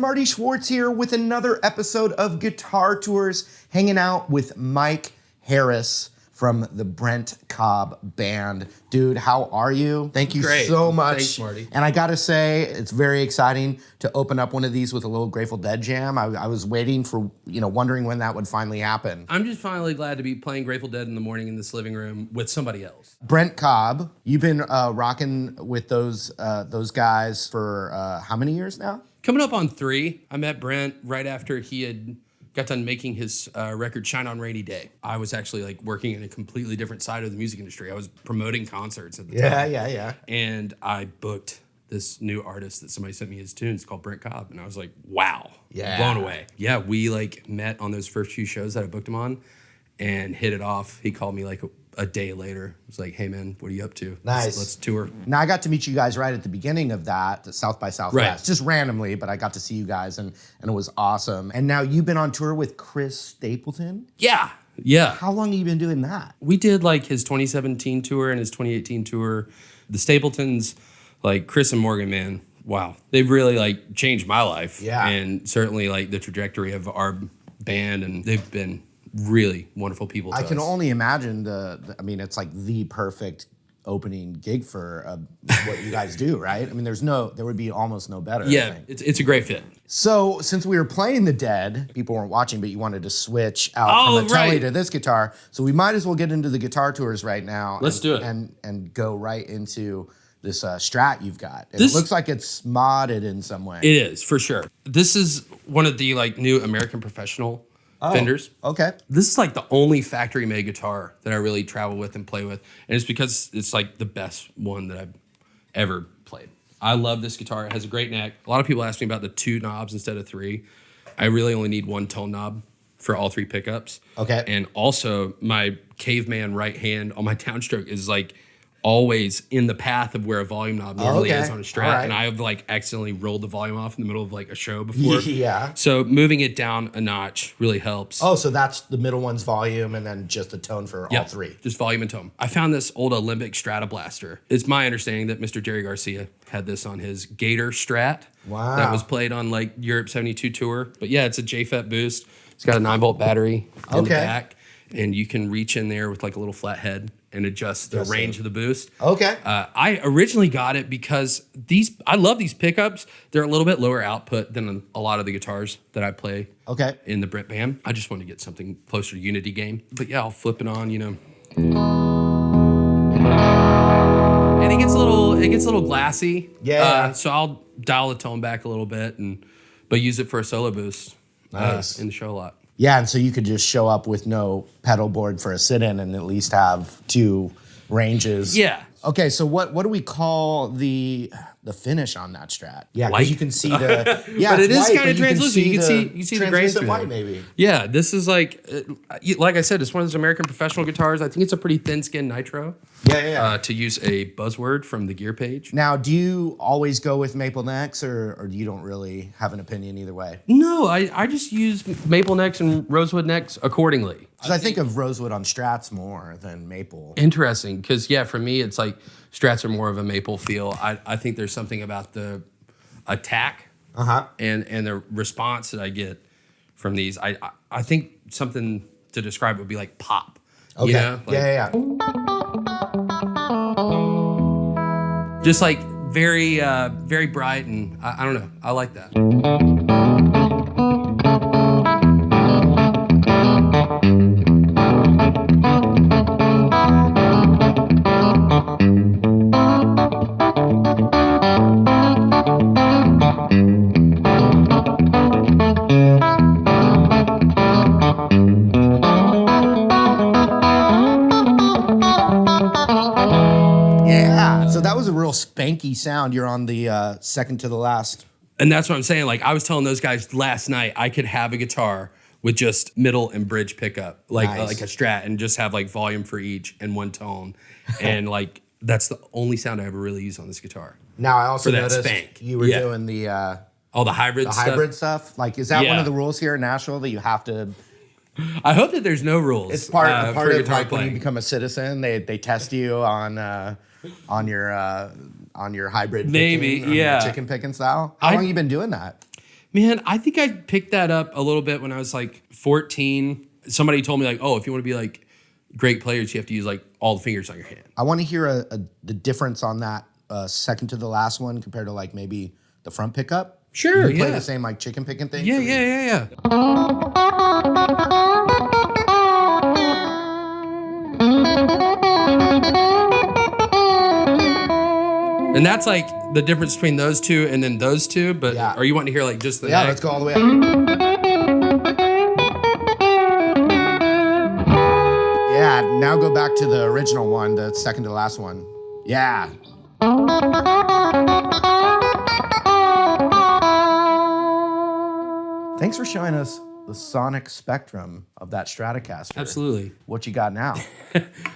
Marty Schwartz here with another episode of Guitar Tours, hanging out with Mike Harris from the Brent Cobb Band. Dude, how are you? Thank you so much. Thanks, Marty. And I gotta say, it's very exciting to open up one of these with a little Grateful Dead jam. I was waiting for, wondering when that would finally happen. I'm just finally glad to be playing Grateful Dead in the morning in this living room with somebody else. Brent Cobb, you've been rocking with those guys for how many years now? Coming up on 3. I met Brent right after he had got done making his record Shine on Rainy Day. I was actually working in a completely different side of the music industry. I was promoting concerts at the time. Yeah. And I booked this new artist that somebody sent me his tunes called Brent Cobb. And I was like, wow, blown away. Yeah, we met on those first few shows that I booked him on and hit it off. He called me a day later. It was like, hey man, what are you up to? Nice. Let's tour. Now I got to meet you guys right at the beginning of that, South by Southwest, right. Just randomly, but I got to see you guys and it was awesome. And now you've been on tour with Chris Stapleton? Yeah. How long have you been doing that? We did his 2017 tour and his 2018 tour. The Stapletons, Chris and Morgan, man, wow. They've really changed my life. Yeah. And certainly the trajectory of our band, and they've been really wonderful people to us. I can only imagine it's the perfect opening gig for what you guys do, right? I mean, there would be almost no better. Yeah, it's a great fit. So since we were playing the Dead, people weren't watching, but you wanted to switch out from the Telly to this guitar. So we might as well get into the Guitar Tours right now. Let's do it. And go right into this Strat you've got. It looks like it's modded in some way. It is, for sure. This is one of the new American Professional Fenders. Okay. This is the only factory made guitar that I really travel with and play with. And it's because it's the best one that I've ever played. I love this guitar. It has a great neck. A lot of people ask me about the 2 knobs instead of 3. I really only need 1 tone knob for all 3 pickups. Okay. And also my caveman right hand on my downstroke is always in the path of where a volume knob normally is on a Strat. Right. And I have accidentally rolled the volume off in the middle of a show before. Yeah. So moving it down a notch really helps. Oh, so that's the middle one's volume and then just the tone for all 3. Just volume and tone. I found this old Olympic Stratoblaster. It's my understanding that Mr. Jerry Garcia had this on his Gator Strat. Wow. That was played on Europe 72 tour. But yeah, it's a JFET boost. It's got a 9-volt battery in the back. And you can reach in there with a little flat head and adjust the range of the boost. Okay. I originally got it because I love these pickups. They're a little bit lower output than a lot of the guitars that I play in the Brent band. I just wanted to get something closer to Unity gain. But yeah, I'll flip it on, And it gets a little glassy. Yeah. So I'll dial the tone back a little bit but use it for a solo boost in the show a lot. Yeah, and so you could just show up with no pedal board for a sit-in and at least have 2 ranges. Yeah. Okay, so what do we call the finish on that Strat? Yeah, white. because you can see the but it is kind of translucent. You can see the grain through white, there. maybe. Yeah, this is like I said, it's one of those American Professional guitars. I think it's a pretty thin-skin nitro. Yeah. To use a buzzword from the gear page. Now, do you always go with maple necks, or you don't really have an opinion either way? No, I just use maple necks and rosewood necks accordingly. Because I think of rosewood on Strats more than maple. Interesting, because for me, it's Strats are more of a maple feel. I think there's something about the attack and the response that I get from these. I think something to describe would be pop. Okay. Yeah. Just very, very bright, and I don't know. I like that. Spanky sound. You're on the second to the last. And that's what I'm saying. I was telling those guys last night, I could have a guitar with just middle and bridge pickup, like a Strat, and just have volume for each and 1 tone. And that's the only sound I ever really use on this guitar. Now I also noticed you were doing the hybrid stuff. Is that one of the rules here in Nashville that you have to? I hope that there's no rules. It's part of when you become a citizen. They test you on your hybrid maybe picking, chicken picking style. How long have you been doing that? Man, I think I picked that up a little bit when I was like 14. Somebody told me like, oh, if you want to be like great players, you have to use like all the fingers on your hand. I want to hear the difference on that second to the last one compared to like maybe the front pickup. Sure, you play the same like chicken picking thing? Yeah. And that's like the difference between those two and then those two. But are you wanting to hear like just the neck? Let's go all the way up. Yeah, now go back to the original one, the second to last one. Yeah. Thanks for showing us the sonic spectrum of that Stratocaster. Absolutely. What you got now?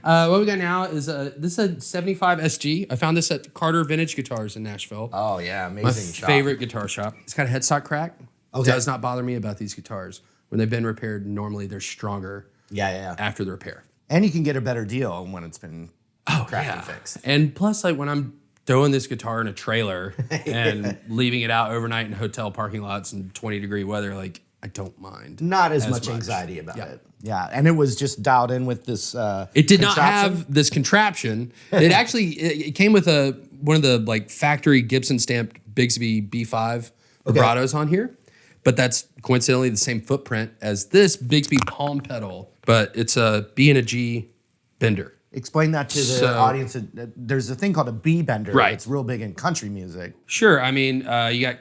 What we got now is this is a 75 SG. I found this at Carter Vintage Guitars in Nashville. Oh yeah, amazing My shop. favorite guitar shop. It's got a headstock crack. Okay. Does not bother me about these guitars. When they've been repaired, normally they're stronger. Yeah. After the repair. And you can get a better deal when it's been cracked and fixed. And plus, like when I'm throwing this guitar in a trailer and leaving it out overnight in hotel parking lots in 20-degree weather, like I don't mind. Not as much anxiety about it. Yeah, and it was just dialed in with this. It did not have this contraption. It actually it came with one of the like factory Gibson stamped Bigsby B5 vibratos on here, but that's coincidentally the same footprint as this Bigsby palm pedal, but it's a B and a G bender. Explain that to the audience. There's a thing called a B bender. Right. It's real big in country music. Sure. I mean, you got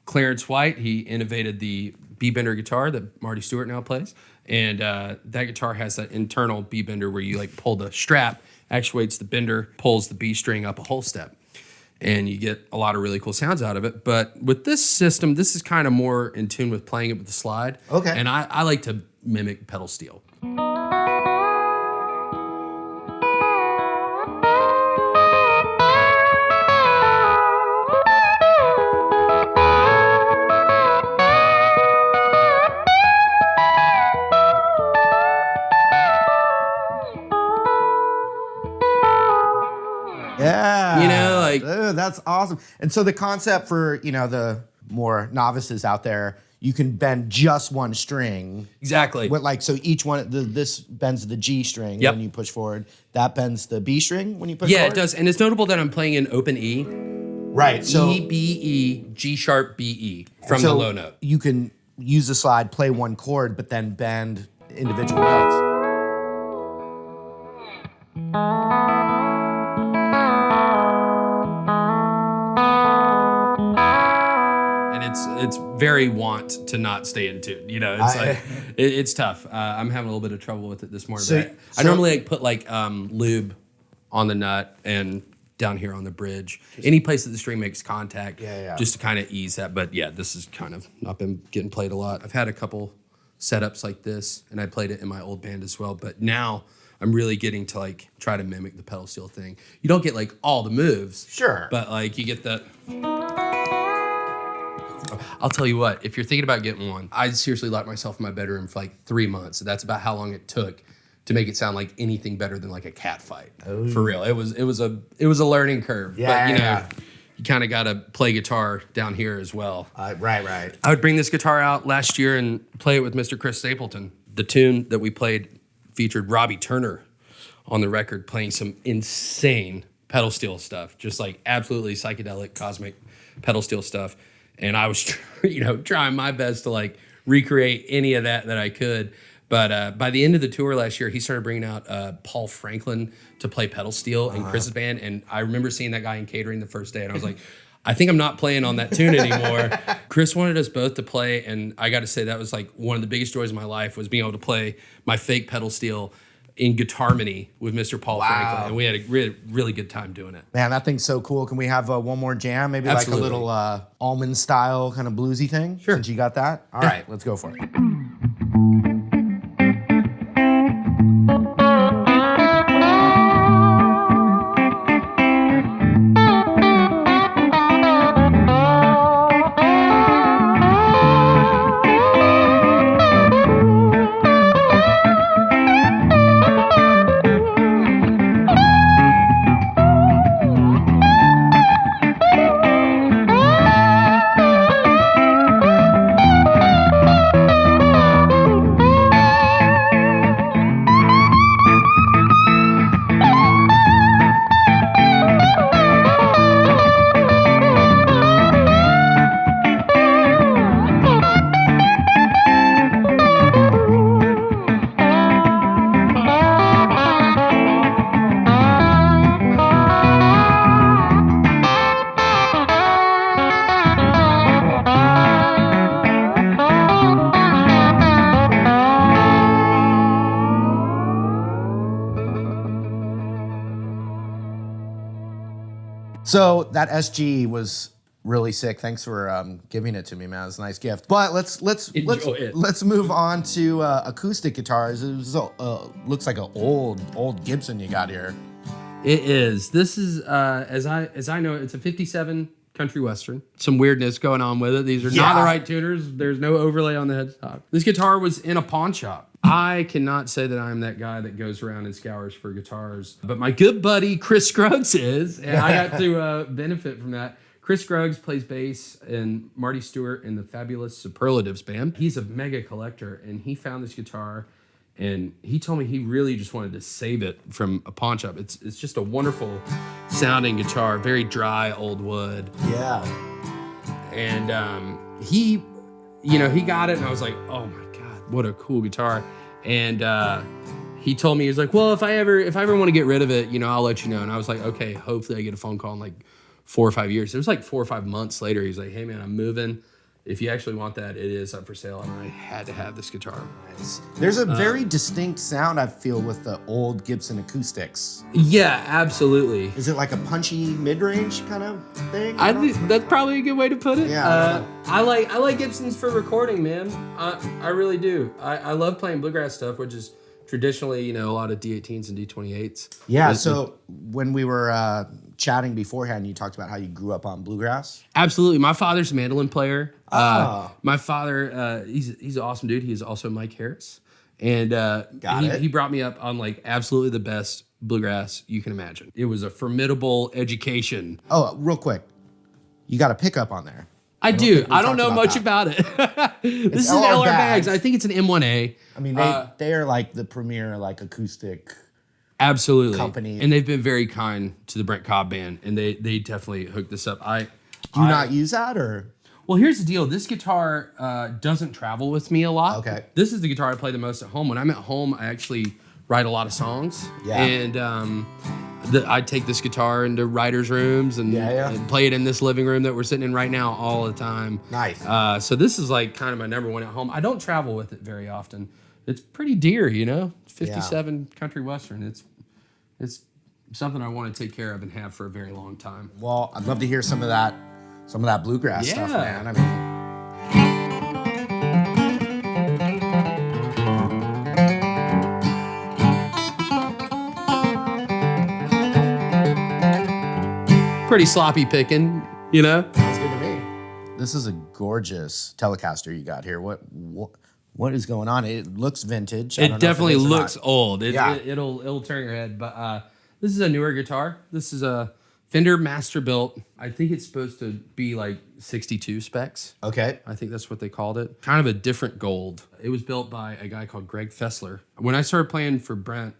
Clarence White. He innovated the B bender guitar that Marty Stewart now plays. And that guitar has that internal B bender where you like pull the strap, actuates the bender, pulls the B string up a whole step. And you get a lot of really cool sounds out of it. But with this system, this is kind of more in tune with playing it with the slide. Okay. And I like to mimic pedal steel. Yeah. You know, like that's awesome. And so the concept for, the more novices out there, you can bend just one string. Exactly. With like, so each one, this bends the G string when you push forward. That bends the B string when you push forward? Yeah, it does. And it's notable that I'm playing in open E. Right. So E, B, E, G sharp, B, E from the low note. You can use the slide, play one chord, but then bend individual notes. It's very want to not stay in tune. It's it's tough. I'm having a little bit of trouble with it this morning. I normally like put like lube on the nut and down here on the bridge. Any place that the string makes contact, just to kind of ease that. But yeah, this has kind of not been getting played a lot. I've had a couple setups like this, and I played it in my old band as well. But now I'm really getting to like try to mimic the pedal steel thing. You don't get like all the moves, sure, but like you get the. I'll tell you what, if you're thinking about getting one, I seriously locked myself in my bedroom for like 3 months. That's about how long it took to make it sound like anything better than like a cat fight. Oh. For real. It was a learning curve. Yeah, but you kind of got to play guitar down here as well. Right. I would bring this guitar out last year and play it with Mr. Chris Stapleton. The tune that we played featured Robbie Turner on the record playing some insane pedal steel stuff, just like absolutely psychedelic, cosmic pedal steel stuff. And I was, trying my best to like recreate any of that I could. But by the end of the tour last year, he started bringing out Paul Franklin to play pedal steel in Chris's band. And I remember seeing that guy in catering the first day. And I was like, I think I'm not playing on that tune anymore. Chris wanted us both to play. And I got to say, that was like one of the biggest joys of my life was being able to play my fake pedal steel in Guitarmony with Mr. Paul Franklin. And we had a really good time doing it. Man, that thing's so cool. Can we have one more jam? Maybe Absolutely. Like a little almond style kind of bluesy thing? Sure. Since you got that? All right, let's go for it. So that SG was really sick. Thanks for giving it to me, man. It's a nice gift. But let's move on to acoustic guitars. It was, looks like an old Gibson you got here. It is. This is as I know it, it's a 57 country western. Some weirdness going on with it. These are not the right tuners. There's no overlay on the headstock. This guitar was in a pawn shop. I cannot say that I'm that guy that goes around and scours for guitars, but my good buddy Chris Scruggs is, and I got to benefit from that. Chris Scruggs plays bass and Marty Stewart in the Fabulous Superlatives band. He's a mega collector, and he found this guitar, and he told me he really just wanted to save it from a pawn shop. It's just a wonderful sounding guitar, very dry old wood. Yeah. And he got it, and I was like, oh my God, what a cool guitar. And he told me, he's like, well, if I ever want to get rid of it, I'll let you know. And I was like, okay, hopefully I get a phone call in like 4 or 5 years. It was like 4 or 5 months later. He's like, hey man, I'm moving. If you actually want that, it is up for sale. And I had to have this guitar. Nice. There's a very distinct sound I feel with the old Gibson acoustics. Yeah, absolutely. Is it like a punchy mid-range kind of thing? I think that's probably a good way to put it. Yeah. I like Gibsons for recording, man. I really do. I love playing bluegrass stuff, which is traditionally, a lot of D18s and D28s. Yeah, so when we were chatting beforehand, you talked about how you grew up on bluegrass. Absolutely. My father's a mandolin player. My father, he's an awesome dude. He is also Mike Harris. And he brought me up on like absolutely the best bluegrass you can imagine. It was a formidable education. Oh, real quick. You got a pickup on there. I do. I don't know much about it. This is an LR Bags. I think it's an M1A. I mean, they are like the premier like acoustic company. And they've been very kind to the Brent Cobb band, and they definitely hooked this up. Do you not use that, or? Well, here's the deal. This guitar doesn't travel with me a lot. Okay. This is the guitar I play the most at home. When I'm at home, I actually write a lot of songs. Yeah. And I take this guitar into writers' rooms and play it in this living room that we're sitting in right now all the time. Nice. So this is like kind of my number one at home. I don't travel with it very often. It's pretty dear, 57 country western. It's something I want to take care of and have for a very long time. Well, I'd love to hear some of that bluegrass stuff, man. I mean. Pretty sloppy picking, Sounds good to me. This is a gorgeous Telecaster you got here. What is going on? It looks vintage. It definitely looks old. It'll turn your head. But this is a newer guitar. This is a Fender Masterbuilt. I think it's supposed to be like 62 specs. Okay. I think that's what they called it. Kind of a different gold. It was built by a guy called Greg Fessler. When I started playing for Brent,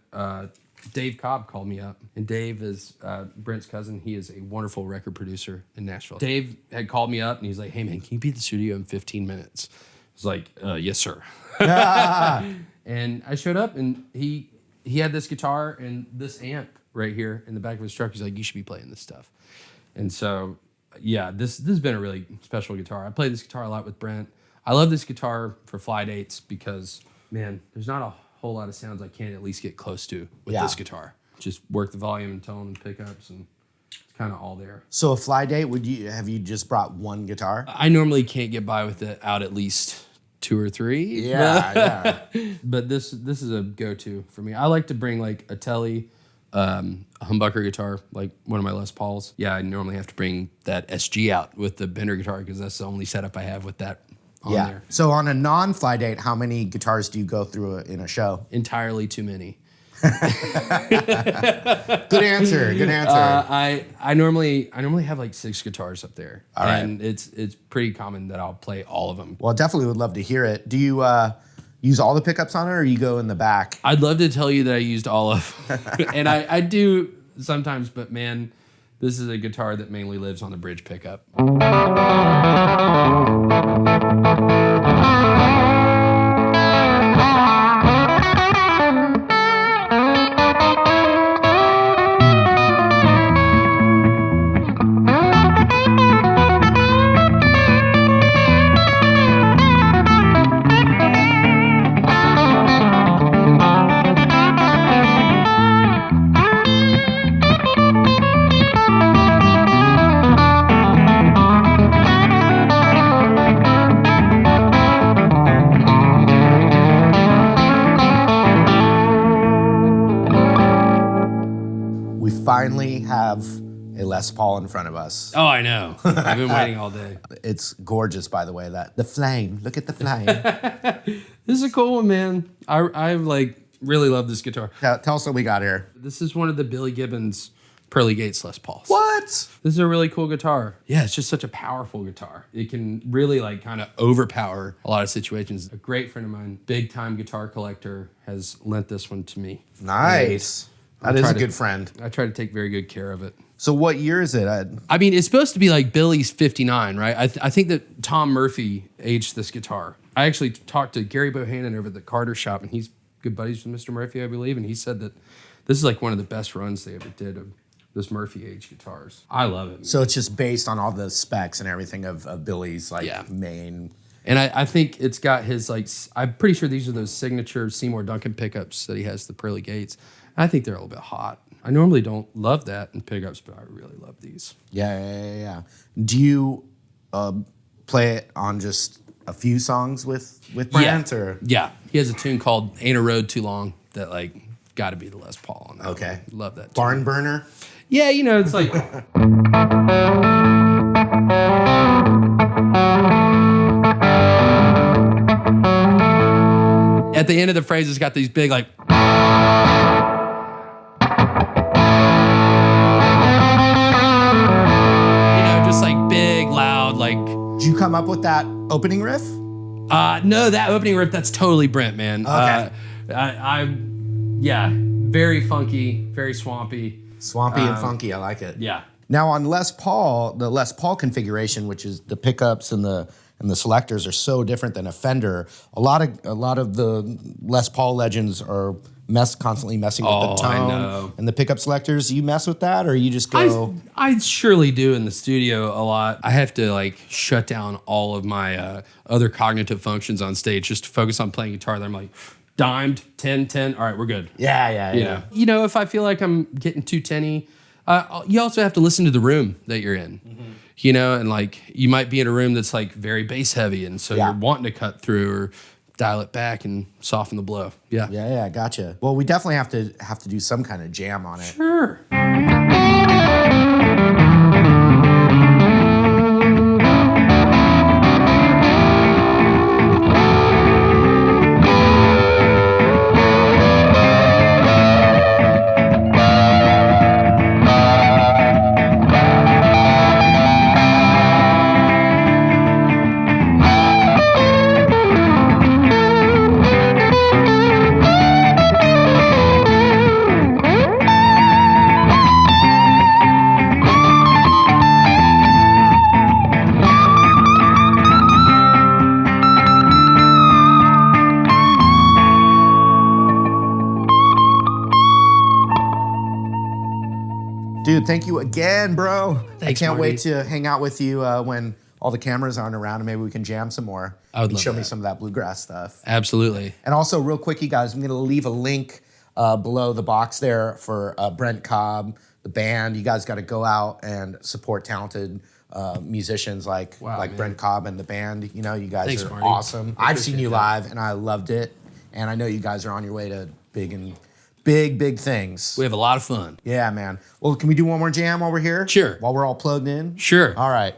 Dave Cobb called me up, and Dave is Brent's cousin. He is a wonderful record producer in Nashville. Dave had called me up, and he's like, hey, man, can you be at the studio in 15 minutes? I was like, yes, sir. And I showed up, and he had this guitar and this amp right here in the back of his truck. He's like, you should be playing this stuff. And so, yeah, this has been a really special guitar. I played this guitar a lot with Brent. I love this guitar for fly dates because, man, there's not a whole lot of sounds I can't at least get close to with this guitar. Just work the volume and tone and pickups, and it's kind of all there. So a fly date, have you just brought one guitar? I normally can't get by with it out at least 2 or 3. Yeah. But this is a go-to for me. I like to bring like a Tele, a humbucker guitar, like one of my Les Pauls. Yeah, I normally have to bring that SG out with the Bender guitar because that's the only setup I have with that on there. So on a non-fly date, how many guitars do you go through in a show? Entirely too many. Good answer. I normally have like 6 guitars up there. All right. And it's pretty common that I'll play all of them. Well, definitely would love to hear it. Do you use all the pickups on it, or you go in the back? I'd love to tell you that I used all of them. And I do sometimes, but man, this is a guitar that mainly lives on the bridge pickup. finally have a Les Paul in front of us. Oh, I know. I've been waiting all day. It's gorgeous, by the way. The flame. Look at the flame. This is a cool one, man. I like really love this guitar. Tell us what we got here. This is one of the Billy Gibbons Pearly Gates Les Pauls. What? This is a really cool guitar. Yeah, it's just such a powerful guitar. It can really like kind of overpower a lot of situations. A great friend of mine, big time guitar collector, has lent this one to me. Nice. That is a good friend. I try to take very good care of it. So what year is it? I mean, it's supposed to be like Billy's 59, right? I think that Tom Murphy aged this guitar. I actually talked to Gary Bohannon over at the Carter shop, and he's good buddies with Mr. Murphy, I believe, and he said that this is like one of the best runs they ever did of this Murphy age guitars. I love it. Man. So it's just based on all the specs and everything of Billy's main. And I think it's got his I'm pretty sure these are those signature Seymour Duncan pickups that he has, the Pearly Gates. I think they're a little bit hot. I normally don't love that in pickups, but I really love these. Yeah. Do you play it on just a few songs with Brant? Or? Yeah. He has a tune called Ain't a Road Too Long that got to be the Les Paul on that. Okay. One. Love that. Barn burner? Yeah, it's like... At the end of the phrase, it's got these big just big, loud, Did you come up with that opening riff? No, that opening riff, that's totally Brent, man. Okay. Yeah, very funky, very swampy. Swampy and funky, I like it. Yeah. Now on Les Paul, the Les Paul configuration, which is the pickups and the selectors are so different than a Fender. A lot of the Les Paul legends are constantly messing with the tone and the pickup selectors. You mess with that, or you just go? I surely do in the studio a lot. I have to shut down all of my other cognitive functions on stage just to focus on playing guitar. Then I'm like, dimed 10. All right, we're good. Yeah. If I feel like I'm getting too tinny, you also have to listen to the room that you're in. Mm-hmm. And you might be in a room that's very bass heavy, and so you're wanting to cut through or dial it back and soften the blow. Yeah, gotcha. Well, we definitely have to do some kind of jam on it. Sure. Dude, thank you again, bro. Thanks, I can't Marty. wait to hang out with you when all the cameras aren't around, and maybe we can jam some more. I would love show me that. some of that bluegrass stuff. Absolutely. And also, real quick, you guys, I'm going to leave a link below the box there for Brent Cobb, the band. You guys got to go out and support talented musicians like man. Brent Cobb and the band. You guys Thanks, are Marty. awesome. I've seen you live, and I loved it. And I know you guys are on your way to big things. We have a lot of fun. Yeah, man. Well, can we do one more jam while we're here? Sure. While we're all plugged in? Sure. All right.